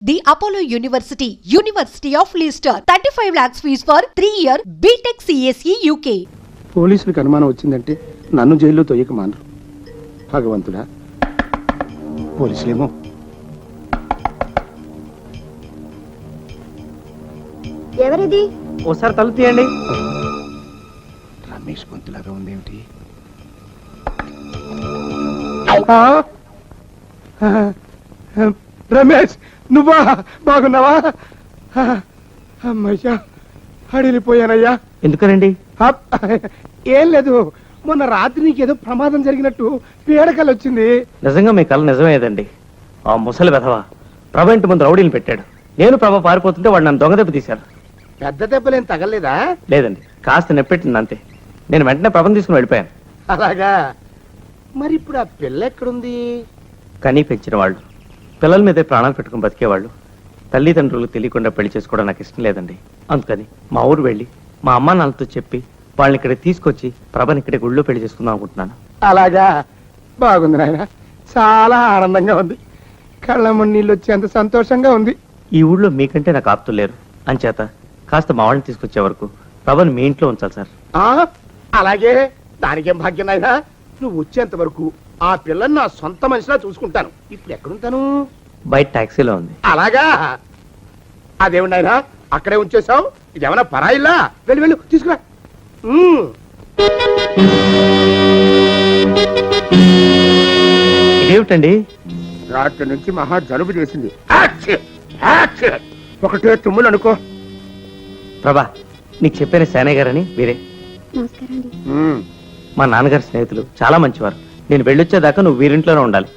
The Apollo University, University of Leicester, 35 lakhs fees for 3-year BTech CSE UK. పోలీసులకు అనుమానం వచ్చిందంటే నన్ను జైల్లో తొయ్యక మానరు. భగవంతుడా, పోలీసులేమో. ఎవరిది? ఓసారి తలుపు తీయండి. రమేష్ గొంతులాగా ఉందేమిటి? రమేష్, నువ్వా? బాగున్నావా? అమ్మయ్యా, అడిగిపోయానయ్యా. ఎందుకనండి? ఏం లేదు, మొన్న రాత్రి నీకేదో ప్రమాదం జరిగినట్టు పీడకలు వచ్చింది. నిజంగా మీ కళ నిజమేదండి. ఆ ముసలి వెధవ ప్రభ ఇంటి ముందు రౌడీలు పెట్టాడు. నేను ప్రభ పారిపోతుంటే వాడు నన్ను దొంగ దెబ్బ తీశారు. పెద్ద దెబ్బలేం తగలేదా? లేదండి, కాస్త నెప్పెట్టింది అంతే. నేను వెంటనే ప్రభను తీసుకుని వెళ్ళిపోయాను. అలాగా? మరి ఇప్పుడు ఆ పిల్ల ఎక్కడుంది? కనీ పెంచిన వాళ్ళు, పిల్లల మీదే ప్రాణాలు పెట్టుకుని బతికేవాళ్ళు తల్లిదండ్రులు తెలియకుండా పెళ్లి చేసుకోవడం నాకు ఇష్టం లేదండి. అందుకని మా ఊరు వెళ్ళి మా అమ్మా నాన్నతో చెప్పి వాళ్ళని ఇక్కడ తీసుకొచ్చి ప్రభని ఇక్కడ గుళ్ళో పెళ్లి చేసుకుందాం అనుకుంటున్నాను. అలాగా? బాగుంది నాయన, చాలా ఆనందంగా ఉంది. కళ్ళమ్మ నీళ్ళు వచ్చేంత సంతోషంగా ఉంది. ఈ ఊళ్ళో మీకంటే నాకు ఆప్తులు లేరు. అంచేత కాస్త మా వాళ్ళని తీసుకొచ్చే వరకు ప్రభని మీ ఇంట్లో ఉంచాలి సార్. అలాగే, దానికేం భాగ్యం నాయన. నువ్వు వచ్చేంత వరకు ఆ పిల్లని నా సొంత మనిషిలా చూసుకుంటాను. ఇప్పుడు ఎక్కడుంటాను? బయట టాక్సీలో ఉంది. అలాగా? అదేమిటి నాయన అక్కడే ఉంచేసావు? ఇదేమన్నా పరాయిల్లా? వెళ్ళి వెళ్ళు, తీసుకురా. ఇదేమిటండి? రాత్రి నుంచి మహా జలుబు చేసింది. ఒకటే తుమ్ములు అనుకో. ప్రభా, నీకు చెప్పిన సేనయ్య గారని వీరే మా నాన్నగారి స్నేహితులు, చాలా మంచివారు. నేను వెళ్ళొచ్చేదాకా నువ్వు వీరింట్లోనే ఉండాలి.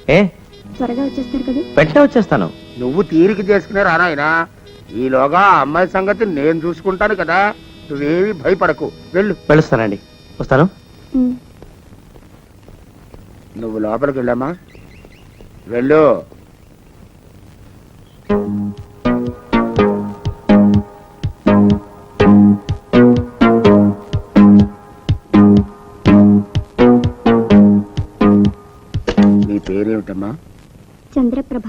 త్వరగా వచ్చేస్తారు కదా? వెంటనే వచ్చేస్తాను. నువ్వు తీరిక చేసుకునే రానాయనా. ఈలోగా అమ్మాయి సంగతి నేను చూసుకుంటాను కదా. నువ్వేమి భయపడకు, వెళ్ళు. వెళ్ళొస్తానండి, వస్తాను. నువ్వు లోపలికి వెళ్ళామా? వెళ్ళు. నీ పేరేమిటమ్మా? చంద్రప్రభ.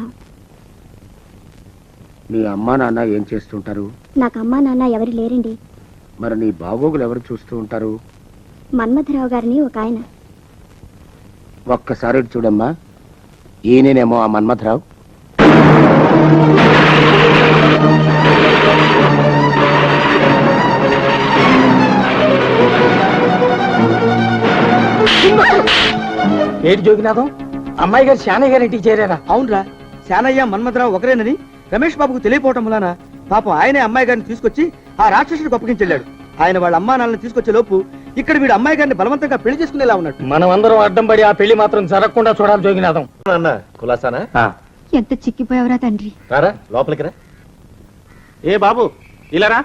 నీ అమ్మా నాన్న ఏం చేస్తుంటారు? నాకు అమ్మా నాన్న ఎవరు లేరండి. మరి నీ బాగోగులు ఎవరు చూస్తూ ఉంటారు? మన్మథరావు గారిని ఒక ఆయన. ఒక్కసారి చూడమ్మా, ఈయనేమో ఆ మన్మథరావు. ఏంటి జోగినాథం, అమ్మాయి గారు శానయ్య గారి ఇంటికి చేరారా? అవునరా, శానయ్య మన్మథరావు ఒకరేనని రమేష్ బాబుకు తెలియపోవటం వలన పాపం ఆయనే అమ్మాయి గారిని తీసుకొచ్చి ఆ రాక్షసుడికి అప్పగించెళ్ళాడు. ఆయన వాళ్ళ అమ్మా నాన్నని తీసుకొచ్చే లోపు ఇక్కడ వీడు అమ్మాయి గారిని బలవంతంగా పెళ్లి చేసుకునేలా ఉన్నట్టు. మనం అందరం అడ్డం పడి ఆ పెళ్లి మాత్రం జరగకుండా చూడాలి జోగినాథం. కులాసానా? ఎంత చిక్కిపోయావరా తండ్రి. రారా లోపలికి రా. ఏ బాబు ఇలారా.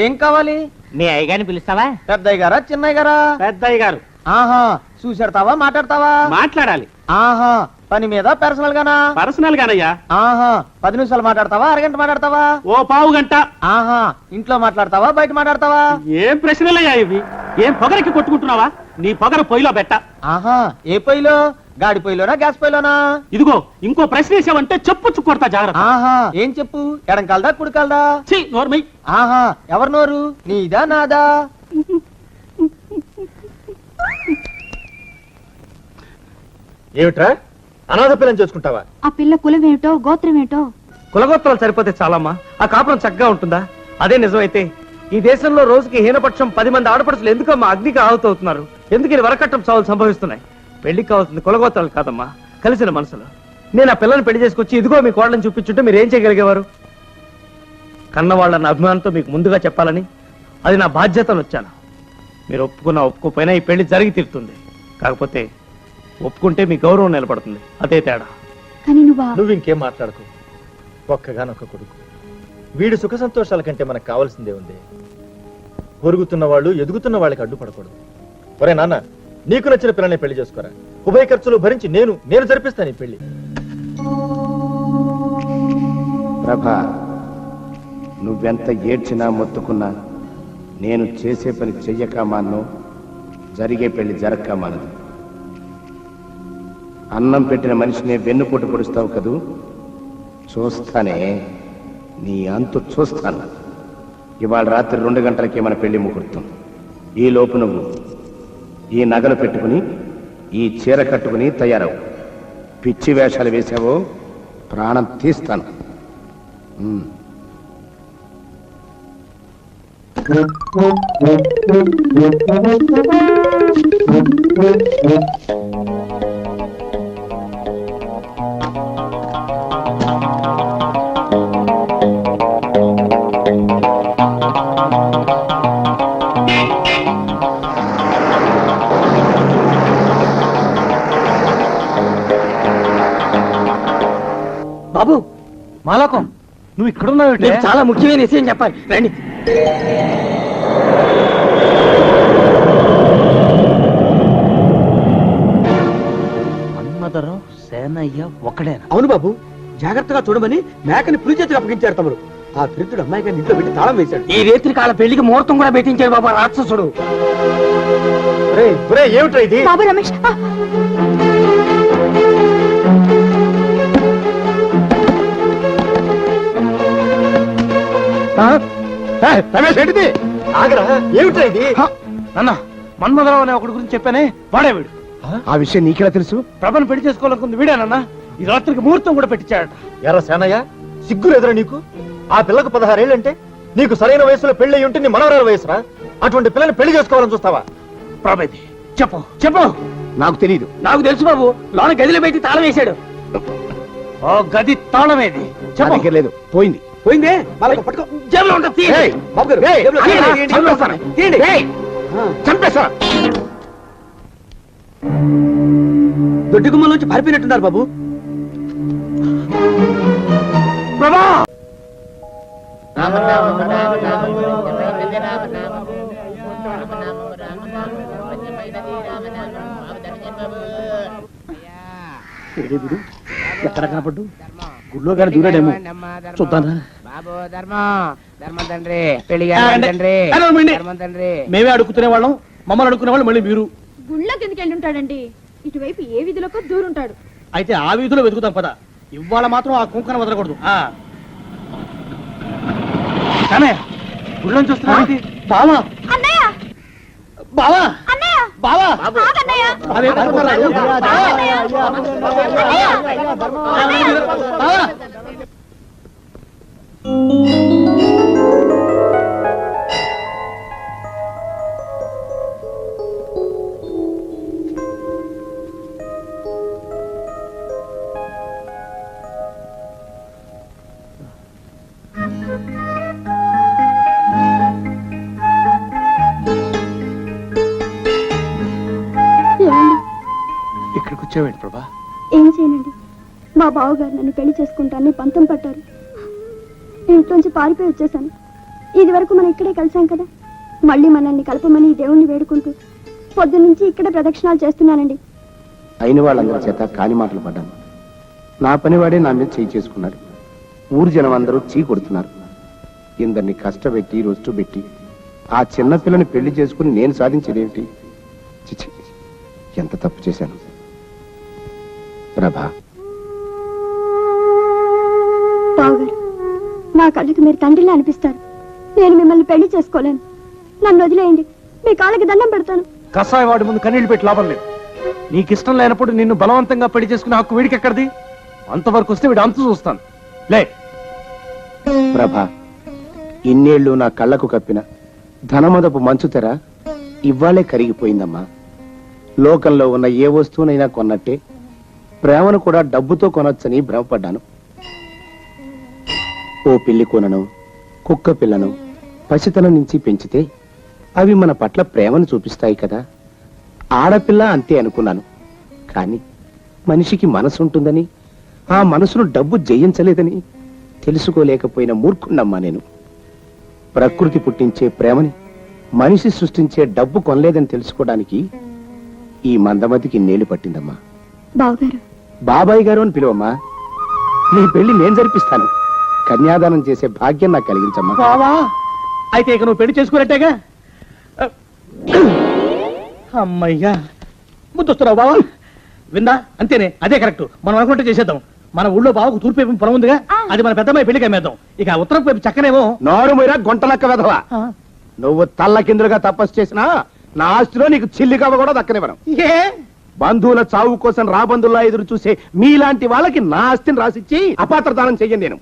ఏం కావాలి? మీ అయ్యగారిని పిలుస్తావా? పెద్దయ్య గారా చిన్నయ్య గారా? పెద్దయ్య గారు. ఆహా, చూసాడతావా మాట్లాడతావా? మాట్లాడాలి. ఆహా, పని మీద పర్సనల్ గానా? పర్సనల్ గానయ్యా. ఆహా, 10 నిమిషాలు మాట్లాడతావా? అరగంట మాట్లాడతావా? ఓ పావు గంట. ఆహా, ఇంట్లో మాట్లాడతావా బయట మాట్లాడతావా? ఏం ప్రశ్నలయ్యా ఇవి? ఏం పొగరికి కొట్టుకుంటున్నావా? నీ పొగరు పొయ్యిలో పెట్ట. ఆహా, ఏ పొయ్యిలో? గాడి పొయ్యిలోనా గ్యాస్ పొయ్యిలోనా? ఇదిగో ఇంకో ప్రశ్న వేసావంటే చెప్పు కొడతా జాగ్రత్త. ఆహా, ఏం చెప్పు? ఎడం కాలదా కుడి కాలదా? నోర్మై. ఆహా, ఎవరి నోరు? నీదా నాదా? ఏమిట్రా, అనాథ పిల్లని చేసుకుంటావా? ఆ పిల్ల కులం ఏమిటో గోత్రం ఏమిటో? కులగోత్రాలు సరిపోతే చాలమ్మా, ఆ కాపురం చక్కగా ఉంటుందా? అదే నిజమైతే ఈ దేశంలో రోజుకి హీనపక్షం 10 మంది ఆడపడుచులు ఎందుకమ్మా అగ్నికి ఆహుతవుతున్నారు? ఎందుకు వరకట్టం చావులు సంభవిస్తున్నాయి? పెళ్లికి కావాల్సింది కులగోత్రాలు కాదమ్మా, కలిసిన మనసులు. నేను ఆ పిల్లని పెళ్లి చేసుకొచ్చి ఇదిగో మీ కోడలను చూపించుంటే మీరు ఏం చేయగలిగేవారు? కన్నవాళ్ళన్న అభిమానంతో మీకు ముందుగా చెప్పాలని, అది నా బాధ్యతను వచ్చాను. మీరు ఒప్పుకున్నా ఒప్పుకోపోయినా ఈ పెళ్లి జరిగి తీరుతుంది. కాకపోతే ఒప్పుకుంటే మీ గౌరవం నిలబడుతుంది, అదే తేడా. నువ్వు ఇంకేం మాట్లాడకు. ఒక్కగానొక్క కొడుకు, వీడి సుఖ సంతోషాల కంటే మనకు కావాల్సిందే ఉంది. పొరుగుతున్న వాళ్ళు ఎదుగుతున్న వాళ్ళకి అడ్డుపడకూడదు. ఒరే నాన్న, నీకు నచ్చిన పిల్లని పెళ్లి చేసుకోరా. ఉభయ ఖర్చులు భరించి నేను జరిపిస్తాను ఈ పెళ్లి. ప్రభా, నువ్వెంత ఏడ్చినా మొత్తుకున్నా నేను చేసే పని చెయ్యక మాను, జరిగే పెళ్లి జరక్క మానదు. అన్నం పెట్టిన మనిషినే వెన్నుపోటు పొడుస్తావు కదూ, చూస్తానే, నీ అంతు చూస్తాను. ఇవాళ రాత్రి 2 గంటలకే మన పెళ్లి ముహూర్తం. ఈ లోపు నువ్వు ఈ నగలు పెట్టుకుని ఈ చీర కట్టుకుని తయారవు. పిచ్చి వేషాలు వేసావో ప్రాణం తీస్తాను. బాబు, మాలకం, నువ్వు ఇక్కడున్నావు? మీకు చాలా ముఖ్యమైన విషయం చెప్పాలి, రండి. మన్మధరావు సేనయ్య ఒకడేనా? అవును బాబు, జాగ్రత్తగా చూడమని మేకని పులి చేతికి అప్పగించారు తమరు. ఆ దరిద్రుడు అమ్మాయి గారిని ఇంట్లో పెట్టి తాళం వేశాడు. ఈ రేత్రి కాల పెళ్లికి ముహూర్తం కూడా పెట్టించాడు బాబా రాక్షసుడు. ఏమిటో ఇది? బాబు రమేష్, రమేష్ ఏంటిది? ఆగరా, ఏమిటా ఇది? నాన్న, మన్మధరావు అనే ఒకటి గురించి చెప్పానే, వాడే వీడు. ఆ విషయం నీకెలా తెలుసు? ప్రభను పెళ్లి చేసుకోవాలనుకుంది వీడేనన్నా. ఈ రాత్రికి ముహూర్తం కూడా పెట్టించాడట. ఎర్ర సేనయ్య, సిగ్గులు ఎదురా నీకు? ఆ పిల్లకు 16 ఏళ్ళంటే నీకు సరైన వయసులో పెళ్లి అయి ఉంటే నీ మనవరాల వయసురా. అటువంటి పిల్లని పెళ్లి చేసుకోవాలని చూస్తావా? ప్రభేది చెప్పు చెప్పు. నాకు తెలియదు. నాకు తెలుసు బాబు, లోన గదిలో పెట్టి తాళం వేశాడు. ఓ గది తాళమేది? చెప్పు. లేదు, పోయింది. పోయిందే, వాళ్ళకు పట్టుకో. జేబులో ఉంటుంది, తీయండి. ఏయ్, బాబు గారు, ఏయ్, జేబులో తీయండి, తీయండి, చంపేస్తాను. తీయండి. ఏయ్, చంపేస్తా. దొడ్డి గుమ్మలోంచి పారిపోయినట్టున్నారు బాబు. ప్రభా! ఎక్కడ కనపడ్డు? గుళ్ళో కానీ దూరాడేమో, చూద్దానా? మేమే అడుగుతునే వాళ్ళం, మమ్మల్ని అడుగుకునే వాళ్ళు మళ్ళీ మీరు. గుళ్ళో కిందకి వెళ్ళి ఉంటాడండి. ఇటువైపు ఏ వీధిలోకి దూరుంటాడు. అయితే ఆ వీధిలో వెతుకుతాం పద. ఇవాళ మాత్రం ఆ కుంకను వదలకూడదు. గుళ్ళని చూస్తున్నా బావా, అన్నయ్య, బావా, అన్నయ్య, బావా, ఆగన్నయ్య. అవే పట్టుకున్నాడు. బావా. ఇక్కడికి వచ్చావేంటి ప్రభా? ఏం చేయనండి, మా బావగారు నన్ను పెళ్లి చేసుకుంటానని పంతం పట్టారు. ఇంట్లోంచి పారిపోయి వచ్చేసాను. ఇది వరకు మనం ఇక్కడే కలిసాం కదా, మళ్ళీ మనల్ని కలపమని ఈ దేవుణ్ణి వేడుకుంటూ పొద్దున్నుంచి ఇక్కడే ప్రదక్షిణాలు చేస్తున్నానండి. అయిన వాళ్ళందరి చేత కాని మాటలు పడ్డాను. నా పనివాడే నా మీద చేయి చేసుకున్నాడు. ఊరు జనం అందరూ చీ కొడుతున్నారు. ఇందరిని కష్టపెట్టి రొస్టు పెట్టి ఆ చిన్న పిల్లని పెళ్లి చేసుకుని నేను సాధించేదేమిటి? చిచి, ఎంత తప్పు చేశాను. ప్రభా, బావగారు, నా కళ్ళకి మీరు తండ్రిలా అనిపిస్తారు. నేను మిమ్మల్ని పెళ్లి చేసుకోలేను. నన్ను వదిలేయండి, మీ కాళ్ళకి దండం పెడతాను. కసాయి వాడి ముందు కన్నీళ్లు పెట్టి లాభం లేదు. నీకు ఇష్టం లేనప్పుడు నిన్ను బలవంతంగా పెళ్లి చేసుకునే హక్కు వీడికి ఎక్కడిది? అంతవరకు వస్తే వీడు అంతు చూస్తాను. లే ప్రభా, ఇన్నేళ్లు నా కళ్ళకు కప్పిన ధనమదపు మంచు తెర ఇవ్వాలే కరిగిపోయిందమ్మా. లోకంలో ఉన్న ఏ వస్తువునైనా కొన్నట్టే ప్రేమను కూడా డబ్బుతో కొనొచ్చని భ్రమపడ్డాను. ఓ పిల్లి కొనను, కుక్క పిల్లను పసితనం నుంచి పెంచితే అవి మన పట్ల ప్రేమను చూపిస్తాయి కదా. ఆడపిల్ల అంతే అనుకున్నాను. కానీ మనిషికి మనసు ఉంటుందని, ఆ మనసును డబ్బు జయించలేదని తెలుసుకోలేకపోయిన మూర్ఖున్నమ్మా నేను. ప్రకృతి పుట్టించే ప్రేమని మనిషి సృష్టించే డబ్బు కొనలేదని తెలుసుకోవడానికి ఈ మందమతికి నేలు పట్టిందమ్మా. బావగారు, బాబాయ్ గారు అని పిలువమ్మా. నీ పెళ్లి నేను జరిపిస్తాను. కన్యాదానం చేసే భాగ్యం నాకు కలిగించమ్మా. బావా, అయితే ఇక నువ్వు పెళ్లి చేసుకున్నట్టేగా? అమ్మయ్యా, ముద్దొస్తున్నావు బావా. విందా, అంతేనే, అదే కరెక్ట్. మనం అనుకుంటే చేసేద్దాం. మన ఊళ్ళో బావకు తూర్పు వైపు పొలం ఉందిగా, అది మన పెద్దమ్మాయి పెళ్లికి అమ్మేద్దాం. ఇక ఉత్తరం వైపు చక్కనేమో. నోరు మీరా గొంటలక్క వెధవా, నువ్వు తల్ల కిందులుగా తపస్సు చేసినా నా ఆస్తిలో నీకు చిల్లికవ్వ కూడా దక్కనివ్వను. ఏ బంధువుల చావు కోసం రాబందుల్లా ఎదురు చూసే మీలాంటి వాళ్ళకి నా ఆస్తిని రాసిచ్చి అపాత్రదానం చెయ్యను నేను.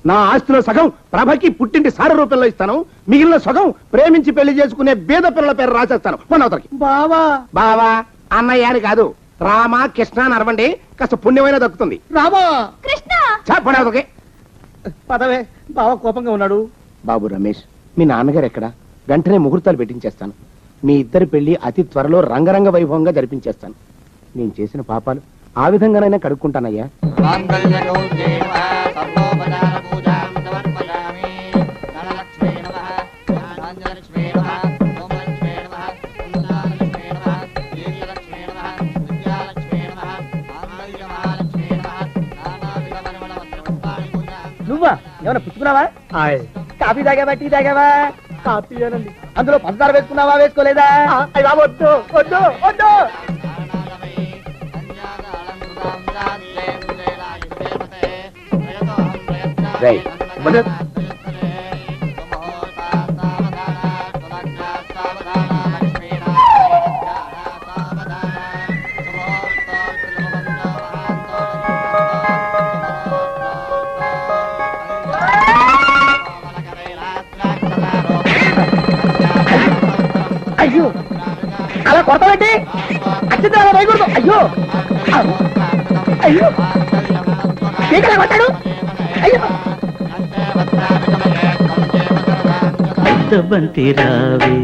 నా ఆస్తిలో సగం ప్రభకి పుట్టింటి సార రూపంలో ఇస్తాను, మిగిలిన సగం ప్రేమించి పెళ్లి చేసుకునే బీద పిల్లల పేరు రాసేస్తాను. పొన్నవతలకి బావా బావా అన్నయ్య అని కాదు, రామ కృష్ణ అని అరవండి, కాస్త పుణ్యమైన దక్కుతుంది. రామా కృష్ణ పొన్నవతలకి. పదవే, బావ కోపంగా ఉన్నాడు. బాబు రమేష్, మీ నాన్నగారు ఎక్కడ? వెంటనే ముహూర్తాలు పెట్టించేస్తాను. మీ ఇద్దరి పెళ్లి అతి త్వరలో రంగరంగ వైభవంగా జరిపించేస్తాను. నేను చేసిన పాపాలు ఆ విధంగానైనా కడుక్కుంటానయ్యా. నువ్వా ఏమైనా పుచ్చుకున్నావా? కాఫీ తాగావా, టీ తాగావా? కాపీ అనండి. అందులో పంచదార వేసుకున్నావా, వేసుకోలేదా? వద్దు వద్దు వద్దు. రేయ్, వద్దు. అయ్యో అలా కొడతావేంటి? అత్యంత అలా వేయకూడదు. అయ్యో అయ్యో పీకలే కొట్టాడు. అయ్యో బంతి రావే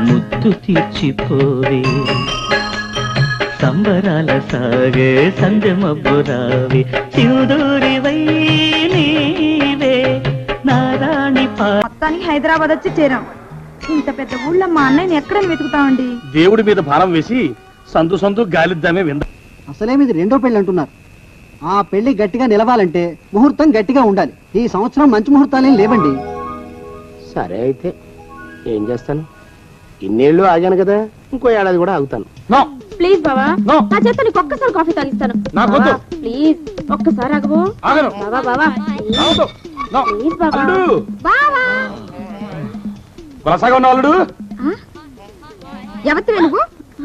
ముద్దు తీర్చిపోవే సంబరాల సాగే సందెమబ్బు రావే సింధూరివై నీవే నారాణి మొత్తానికి హైదరాబాద్ వచ్చి చేరాం. ఇంత పెద్ద ఊళ్ళో మా అన్నయ్యని ఎక్కడని వెతుకుతామండి? దేవుడి మీద భారం వేసి సందు గాలిద్దామే వింద. అసలేమిది రెండో పెళ్లి అంటున్నారు. ఆ పెళ్లి గట్టిగా నిలవాలంటే ముహూర్తం గట్టిగా ఉండాలి. ఈ సంవత్సరం మంచి ముహూర్తాలేం లేవండి. సరే అయితే ఏం చేస్తాను, ఇన్నేళ్ళు ఆగాను కదా, ఇంకో ఏడాది కూడా ఆగుతాను. నో ప్లీజ్ బావా, నో. నా చేత నీకు ఒక్కసారి కాఫీ తాగిస్తాను. నాకొద్దు. ప్లీజ్ ఒక్కసారి ఆగవు. ఆగను. బావా బావా రావద్దు. నో. ప్లీజ్ బావా. అల్లుడు. బావా కొలసాగా ఉన్న అల్లుడు. ఎవరివి నువ్వు?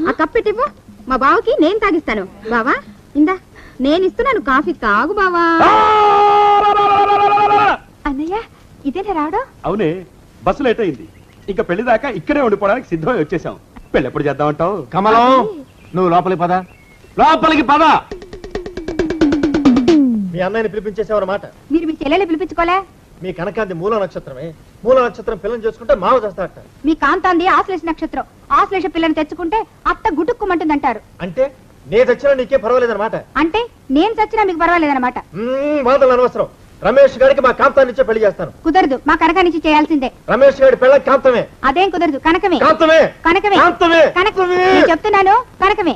ఆ కప్పెట్టివ్వు, మా బావకి నేను తాగిస్తాను. బావా ఇందా నేను ఇస్తున్నాను కాఫీ, తాగు బావా. అన్నయ్య ఇదేనా రావడం? అవునే, బస్సు లేట్ అయింది. ఇంకా పెళ్లి దాకా ఇక్కడే ఉండిపోవడానికి సిద్ధమై వచ్చేసాం. పెళ్లి ఎప్పుడు చేద్దామంటావు? కమలం, నువ్వు లోపలికి పద, లోపలికి పద. మీ అన్నయ్యని పిలిపించేసేవన్నమాట. మీరు మీ చెల్లెలు పిలిపించుకోలే? మీ కనకాంతి మూల నక్షత్రమే. మూల నక్షత్రం పిల్లని చేసుకుంటే మావ చేస్తాడట. మీ కాంతాంది ఆశ్లేష నక్షత్రం. ఆశ్లేష పిల్లని తెచ్చుకుంటే అత్త గుటుక్కుమంటుందంటారు. అంటే నే తెచ్చినా నీకే పర్వాలేదన్నమాట. అంటే నేను చచ్చినా మీకు పర్వాలేదన్నమాట. వాదనలు అనవసరం. రమేష్ గారికి మా కాంతాన్నిచ్చే పెళ్లి చేస్తాను. కుదరదు, మా కనకానిచ్చి చేయాల్సిందే. రమేష్ గారి పెళ్ళ కాంతమే. అదేం కుదరదు, కనకమే. కాంతమే. కనకమే. కాంతమే. కనకమే. నేను చెప్తున్నాను, కనకమే.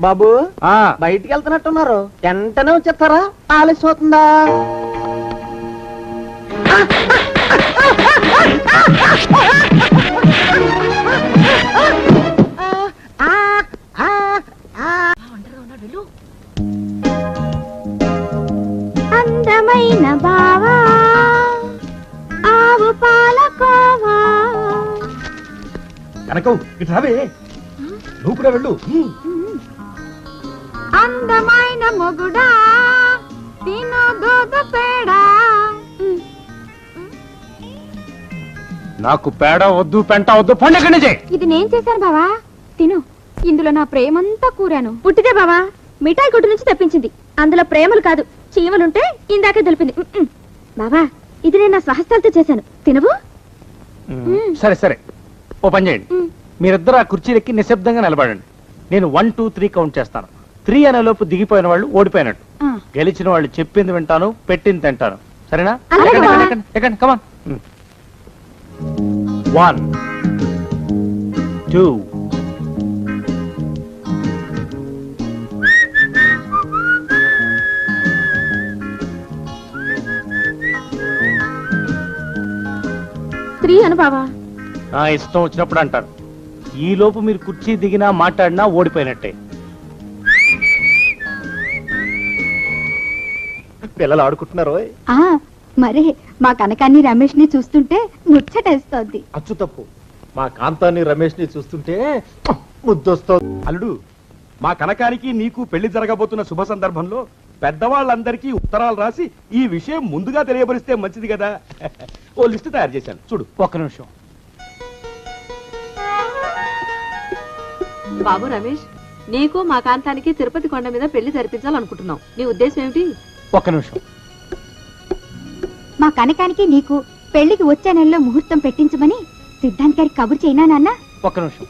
బాబు బయటికి వెళ్తున్నట్టున్నారు, వెంటనే వచ్చేస్తారా? ఆలస్యం అవుతుందా? అందమైన బావా ఆవు పాలకోవా. కనకం ఇటు రావే, నువ్వు కూడా వెళ్ళు. అందమైన మొగుడా తిను దూద పేడా. నాకు పేడ వద్దు, పెంట వద్దు, పండుగ చేయి. ఇది నేను చేశాను బావా, తిను. ఇందులో నా ప్రేమంతా కూరాను. పుట్టిదే బావా, మిఠాయి కొట్టు నుంచి తెప్పించింది. అందులో ప్రేమలు కాదు, చీమలుంటే ఇందాకే తెలిపింది. బావా, ఇది నేను నా స్వహస్తాలతో చేశాను, తినవు? సరే సరే, ఓ పని చేయండి. మీరిద్దరు ఆ కుర్చీలెక్కి నిశ్శబ్దంగా నిలబడండి. నేను 1 2 3 కౌంట్ చేస్తాను. 3 అనే లోపు దిగిపోయిన వాళ్ళు ఓడిపోయినట్టు. గెలిచిన వాళ్ళు చెప్పింది వింటాను, పెట్టింది తింటాను. సరేనా? ఎక్కండి, కమాన్. 1 2 3 స్త్రీ అను బావా. నా ఇష్టం వచ్చినప్పుడు అంటారు. ఈ లోపు మీరు కుర్చీ దిగినా మాట్లాడినా ఓడిపోయినట్టే. పిల్లలు ఆడుకుంటున్నారు. మరే మా కనకాన్ని రమేష్ ని చూస్తుంటే ముచ్చటేస్తోంది. అచ్చు తప్పు. మా కాంతాన్ని రమేష్ ని చూస్తుంటే ముద్దొస్తుంది. అల్లుడు, మా కనకానికి నీకు పెళ్లి జరగబోతున్న శుభ సందర్భంలో పెద్దవాళ్ళందరికీ ఉత్తరాలు రాసి ఈ విషయం ముందుగా తెలియపరిస్తే మంచిది కదా. ఓ లిస్టు తయారు చేశాను చూడు. ఒక్క నిమిషం. బాబు రమేష్, నీకు మా కాంతానికి తిరుపతి కొండ మీద పెళ్లి జరిపించాలనుకుంటున్నాం. నీ ఉద్దేశం ఏమిటి? ఒక్క నిమిషం. మా కనకానికి నీకు పెళ్లికి వచ్చే నెలలో ముహూర్తం పెట్టించమని సిద్ధాంత్ గారికి కబురు చేయనా నాన్న? ఒక్క నిమిషం.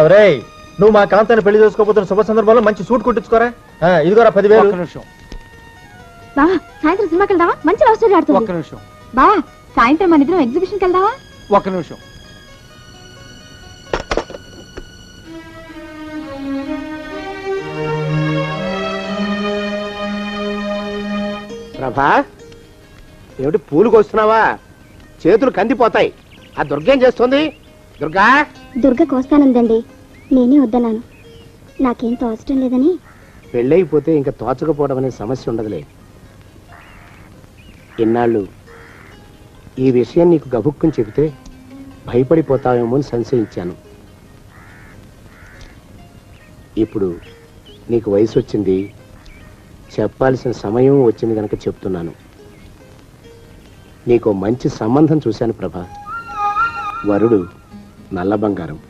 ఒరేయ్, నువ్వు మా కాంతాన్ని పెళ్లి చేసుకోబోతున్న శుభ సందర్భంలో మంచి సూట్ కుట్టించుకోరా. ఇదిగోరా 10,000. ఒక్క నిమిషం. బా సాయంత్రం సినిమాకి వెళ్దావా? మంచి లవ్ స్టోరీ ఒక్క ఆడుతుంది. నిమిషం. బా సాయంత్రం మన ఇద్దరం ఎగ్జిబిషన్కి వెళ్దావా? ఒక్క నిమిషం. ప్రభా, ఏమిటి పూలు కోస్తున్నావా? చేతులు కందిపోతాయి. ఆ దుర్గేం చేస్తుంది? దుర్గా, దుర్గ కోస్తానందండి. నేనే వద్దన్నాను. నాకేం తోచడం లేదని. పెళ్ళైపోతే ఇంకా తోచకపోవడం అనే సమస్య ఉండదులే. ఇన్నాళ్ళు ఈ విషయం నీకు గబుక్కుని చెబితే భయపడిపోతావేమో అని సంశయించాను. ఇప్పుడు నీకు వయసు వచ్చింది, చెప్పాల్సిన సమయం వచ్చింది కనుక చెప్తున్నాను. నీకు మంచి సంబంధం చూశాను ప్రభా. వరుడు నల్ల బంగారం.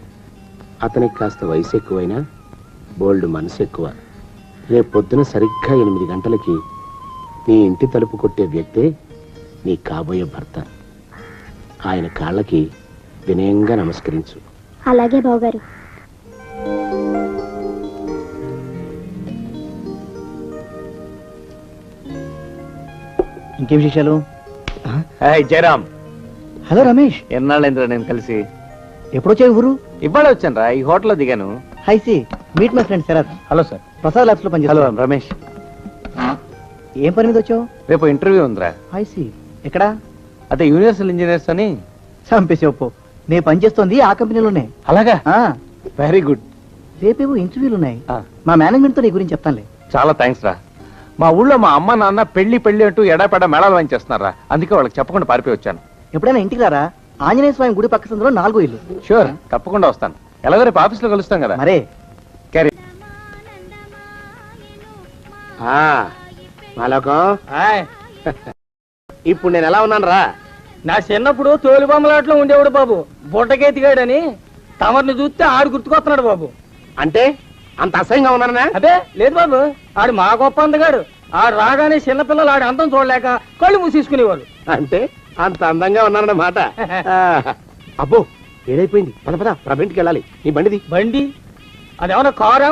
అతనికి కాస్త వయసు ఎక్కువైనా బోల్డ్ మనసు ఎక్కువ. రేపు పొద్దున సరిగ్గా 8 గంటలకి నీ ఇంటి తలుపు కొట్టే వ్యక్తే నీ కాబోయే భర్త. ఆయన కాళ్ళకి వినయంగా నమస్కరించు. అలాగే బావగారు. ఇంకేం విశేషాలు? జయరామ్, హలో రమేష్, ఎన్నాళ్ళైందిరా నేను కలిసి? ఎప్పుడొచ్చావు ఊరు? ఇవాళ వచ్చాను రా, ఈ హోటల్లో దిగాను. Hi see meet my friend Sarath. Hello sir. Prasad labs లో హలో పనిచేస్తాను. రమేష్, ఏం పని మీద వచ్చావు? రేపు ఇంటర్వ్యూ ఉందిరా. హై సి ఎక్కడా? అదే యూనివర్సల్ ఇంజనీర్స్ అని. చంపేసి ఒప్పు. నేను పనిచేస్తోంది ఆ కంపెనీలోనే. అలాగా? ఆ, వెరీ గుడ్. రేపేవో ఇంటర్వ్యూలు ఉన్నాయి. ఆ. మా మేనేజ్మెంట్ తో నీ గురించి చెప్తానులే. చాలా థ్యాంక్స్ రా. మా ఊళ్ళో మా అమ్మ నాన్న పెళ్లి అంటూ ఎడాపెడా మేళాలు వాయించేస్తున్నారా, అందుకే వాళ్ళకి చెప్పకుండా పారిపోయి వచ్చాను. ఎప్పుడైనా ఇంటికి రారా? ఆంజనేయ స్వామి గుడి పక్క సందులో 4వ ఇల్లు. షూర్, తప్పకుండా వస్తాను. ఎలాగో రేపు ఆఫీస్లో కలుస్తాం కదా. మరే క్యారీ. మాలోకం, ఇప్పుడు నేను ఎలా ఉన్నాను రా? నా చిన్నప్పుడు తోలు బొమ్మలాట్లో ఉండేవాడు బాబు, బుట్టకెత్తిగాడని. తమరిని చూస్తే ఆడు గుర్తుకొస్తున్నాడు బాబు. అంటే అంత అసహ్యంగా ఉన్నానా? అదే లేదు బాబు, ఆడు మా గొప్ప అందగాడు. ఆడు రాగానే చిన్నపిల్లలు ఆడి అందం చూడలేక కళ్ళు మూసేసుకునేవాళ్ళు. అంటే అంత అందంగా ఉన్నానన్నమాట. అబ్బో, ఏడైపోయింది. పద పద, ప్రభ ఇంటికి వెళ్ళాలి. నీ బండిది. బండి అదేమన్నా కారా